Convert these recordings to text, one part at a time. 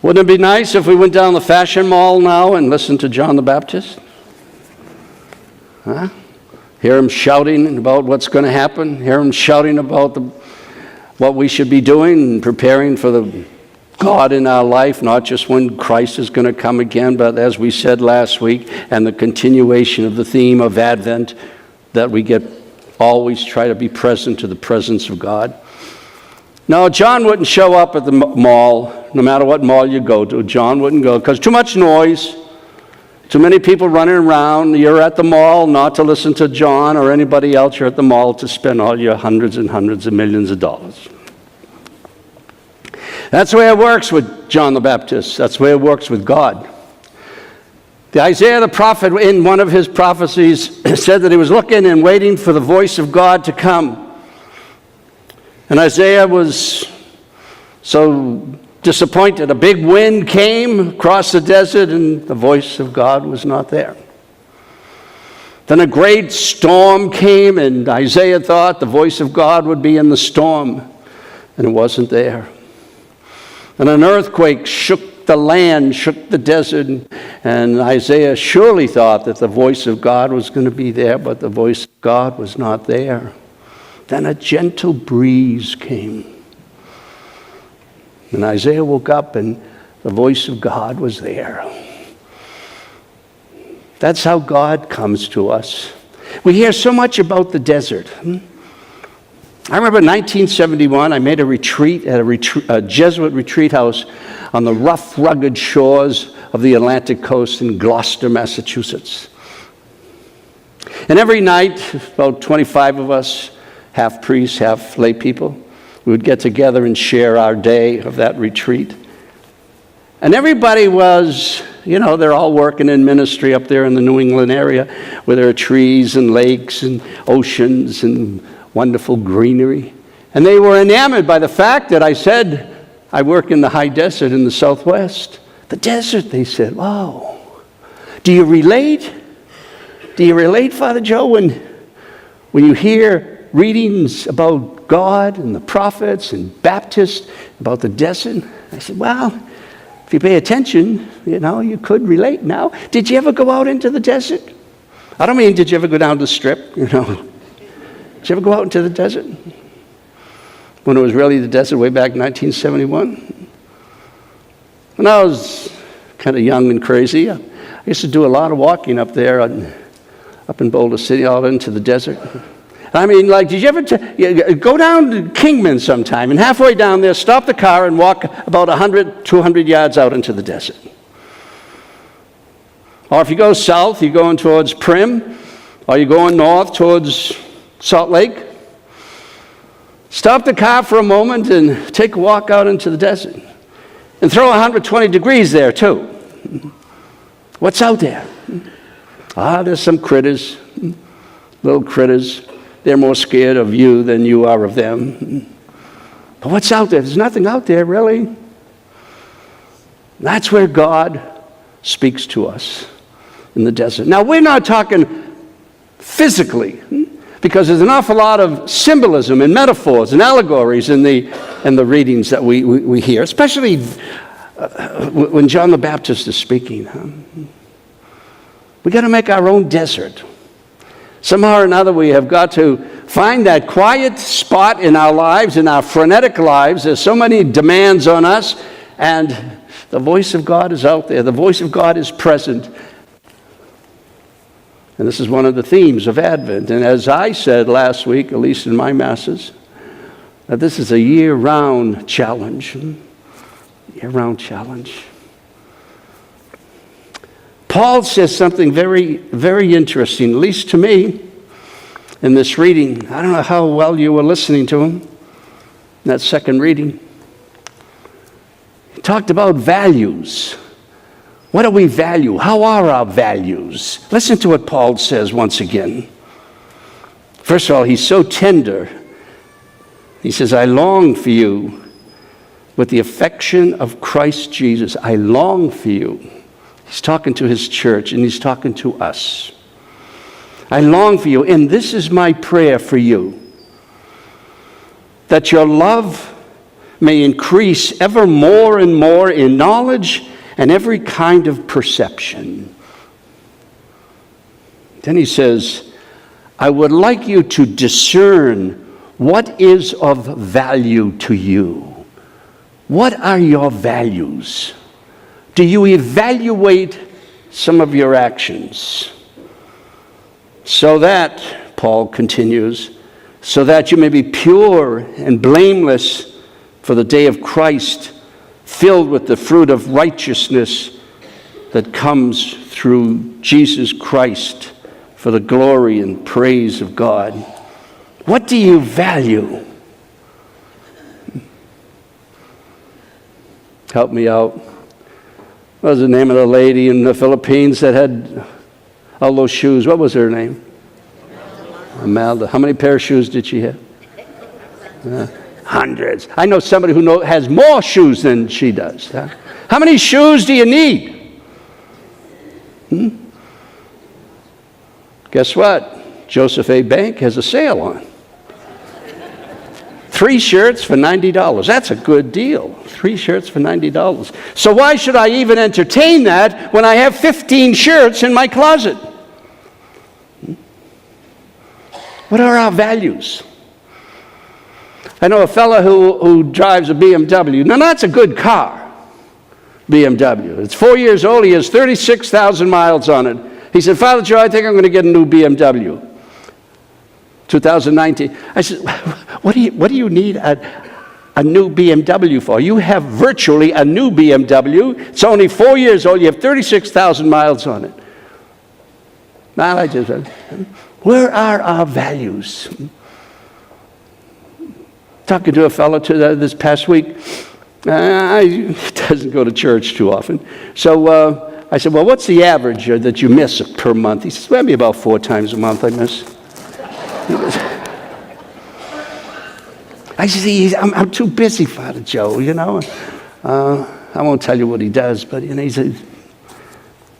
Wouldn't it be nice if we went down the Fashion Mall now and listened to John the Baptist? Huh? Hear him shouting about what's going to happen. Hear him shouting about what we should be doing and preparing for the God in our life, not just when Christ is going to come again, but as we said last week, and the continuation of the theme of Advent, that we always try to be present to the presence of God. No, John wouldn't show up at the mall, no matter what mall you go to. John wouldn't go, because too much noise, too many people running around. You're at the mall not to listen to John or anybody else. You're at the mall to spend all your hundreds and hundreds of millions of dollars. That's the way it works with John the Baptist. That's the way it works with God. Isaiah the prophet, in one of his prophecies, said that he was looking and waiting for the voice of God to come. And Isaiah was so disappointed. A big wind came across the desert, and the voice of God was not there. Then a great storm came, and Isaiah thought the voice of God would be in the storm, and it wasn't there. And an earthquake shook the land, shook the desert, and Isaiah surely thought that the voice of God was going to be there, but the voice of God was not there. Then a gentle breeze came. And Isaiah woke up, and the voice of God was there. That's how God comes to us. We hear so much about the desert. I remember in 1971, I made a retreat at a Jesuit retreat house on the rough, rugged shores of the Atlantic coast in Gloucester, Massachusetts. And every night, about 25 of us, half priests, half lay people, we would get together and share our day of that retreat. And everybody was, they're all working in ministry up there in the New England area where there are trees and lakes and oceans and wonderful greenery. And they were enamored by the fact that I said, I work in the high desert in the Southwest. The desert, they said, wow. Do you relate? Do you relate, Father Joe, when you hear readings about God and the prophets and Baptists about the desert? I said, well, if you pay attention, you could relate now. Did you ever go out into the desert? I don't mean did you ever go down the strip, Did you ever go out into the desert? When it was really the desert way back in 1971? When I was kind of young and crazy, I used to do a lot of walking up there, up in Boulder City, all into the desert. I mean, did you ever go down to Kingman sometime, and halfway down there, stop the car and walk about 100, 200 yards out into the desert? Or if you go south, you're going towards Primm, or you're going north towards Salt Lake. Stop the car for a moment and take a walk out into the desert. And throw 120 degrees there, too. What's out there? There's some critters, little critters. They're more scared of you than you are of them. But what's out there? There's nothing out there, really. That's where God speaks to us, in the desert. Now, we're not talking physically, because there's an awful lot of symbolism and metaphors and allegories in the readings that we hear, especially when John the Baptist is speaking. We got to make our own desert. Somehow or another, we have got to find that quiet spot in our lives, in our frenetic lives. There's so many demands on us, and the voice of God is out there. The voice of God is present. And this is one of the themes of Advent. And as I said last week, at least in my masses, that this is a year-round challenge. Year-round challenge. Paul says something very, very interesting, at least to me, in this reading. I don't know how well you were listening to him in that second reading. He talked about values. What do we value? How are our values? Listen to what Paul says once again. First of all, he's so tender. He says, I long for you with the affection of Christ Jesus. I long for you. He's talking to his church, and he's talking to us. I long for you, and this is my prayer for you, that your love may increase ever more and more in knowledge and every kind of perception. Then he says, I would like you to discern what is of value to you. What are your values? Do you evaluate some of your actions? So that, Paul continues, so that you may be pure and blameless for the day of Christ, filled with the fruit of righteousness that comes through Jesus Christ for the glory and praise of God. What do you value? Help me out. What was the name of the lady in the Philippines that had all those shoes? What was her name? Imelda. How many pair of shoes did she have? Hundreds. I know somebody who has more shoes than she does. Huh? How many shoes do you need? Guess what? Joseph A. Bank has a sale on. 3 shirts for $90. That's a good deal. 3 shirts for $90. So why should I even entertain that when I have 15 shirts in my closet? What are our values? I know a fellow who drives a BMW. Now that's a good car, BMW. It's 4 years old. He has 36,000 miles on it. He said, Father Joe, I think I'm going to get a new BMW. 2019. I said, what do you need a new BMW for? You have virtually a new BMW. It's only 4 years old. You have 36,000 miles on it. Now I just said, where are our values? Talking to a fellow this past week. He doesn't go to church too often. So I said, well, what's the average that you miss per month? He says, well, maybe about 4 times a month I miss. I said, I'm too busy, Father Joe, you know. I won't tell you what he does, but he said,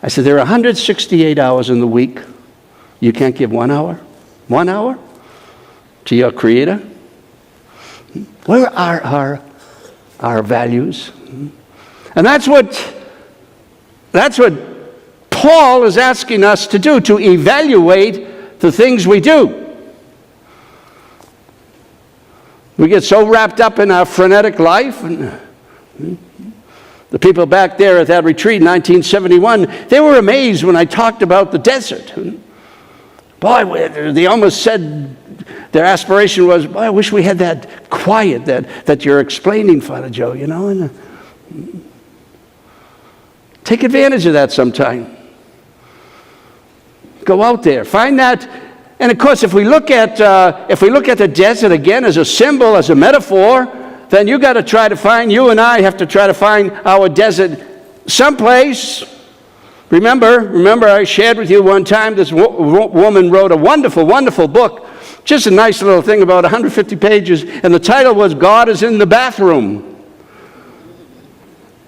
I said, there are 168 hours in the week. You can't give 1 hour? 1 hour to your Creator? Where are our values? And that's what Paul is asking us to do, to evaluate the things we do. We get so wrapped up in our frenetic life. And the people back there at that retreat in 1971, they were amazed when I talked about the desert. Boy, they almost said their aspiration was, boy, I wish we had that quiet that you're explaining, Father Joe, you know. And take advantage of that sometime. Go out there, find that. And of course, if we look at the desert again as a symbol, as a metaphor, then you and I have to try to find our desert someplace. Remember, I shared with you one time this woman wrote a wonderful, wonderful book, just a nice little thing about 150 pages, and the title was God is in the Bathroom.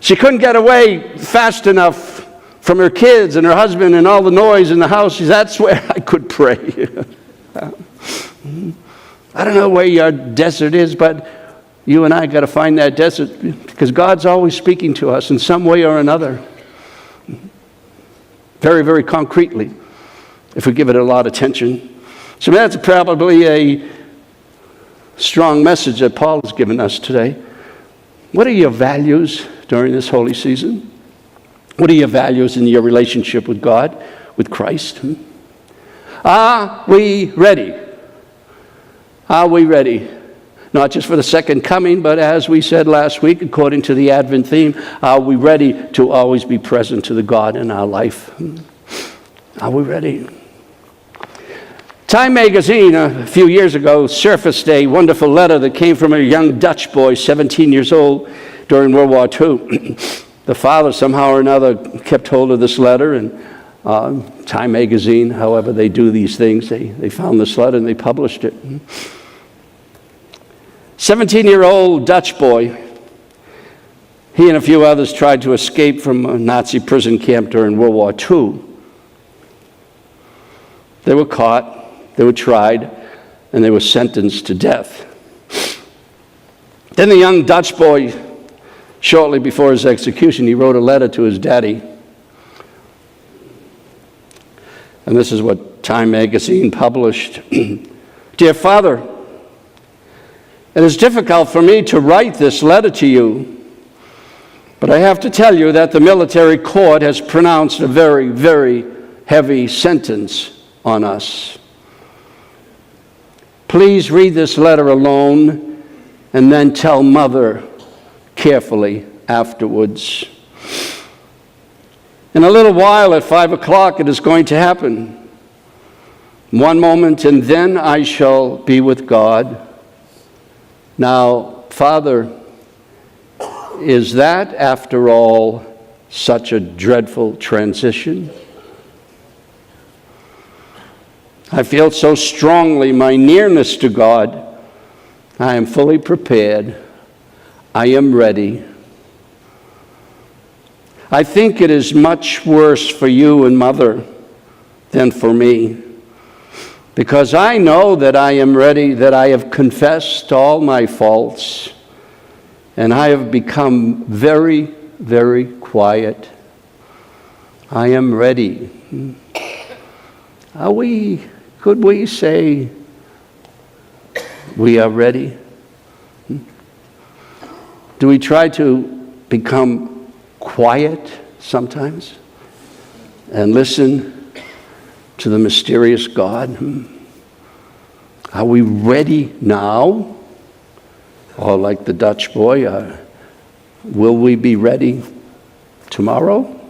She couldn't get away fast enough from her kids and her husband and all the noise in the house. She said, that's where I could pray. I don't know where your desert is, but you and I got to find that desert because God's always speaking to us in some way or another. Very, very concretely, if we give it a lot of attention. So that's probably a strong message that Paul has given us today. What are your values during this holy season? What are your values in your relationship with God, with Christ? Are we ready? Are we ready? Not just for the second coming, but as we said last week, according to the Advent theme, are we ready to always be present to the God in our life? Are we ready? Time magazine a few years ago surfaced a wonderful letter that came from a young Dutch boy, 17 years old, during World War II. The father somehow or another kept hold of this letter, and Time magazine, however they do these things, they found this letter and they published it. 17-year-old Dutch boy, he and a few others tried to escape from a Nazi prison camp during World War II. They were caught, they were tried, and they were sentenced to death. Then the young Dutch boy, shortly before his execution, he wrote a letter to his daddy. And this is what Time magazine published. Dear Father, it is difficult for me to write this letter to you, but I have to tell you that the military court has pronounced a very, very heavy sentence on us. Please read this letter alone and then tell Mother carefully afterwards. In a little while at 5 o'clock it is going to happen. One moment and then I shall be with God. Now, Father, is that after all such a dreadful transition? I feel so strongly my nearness to God. I am fully prepared. I am ready. I think it is much worse for you and Mother than for me, because I know that I am ready, that I have confessed all my faults, and I have become very, very quiet. I am ready. Could we say we are ready? Do we try to become quiet sometimes and listen to the mysterious God? Are we ready now? Or like the Dutch boy, will we be ready tomorrow?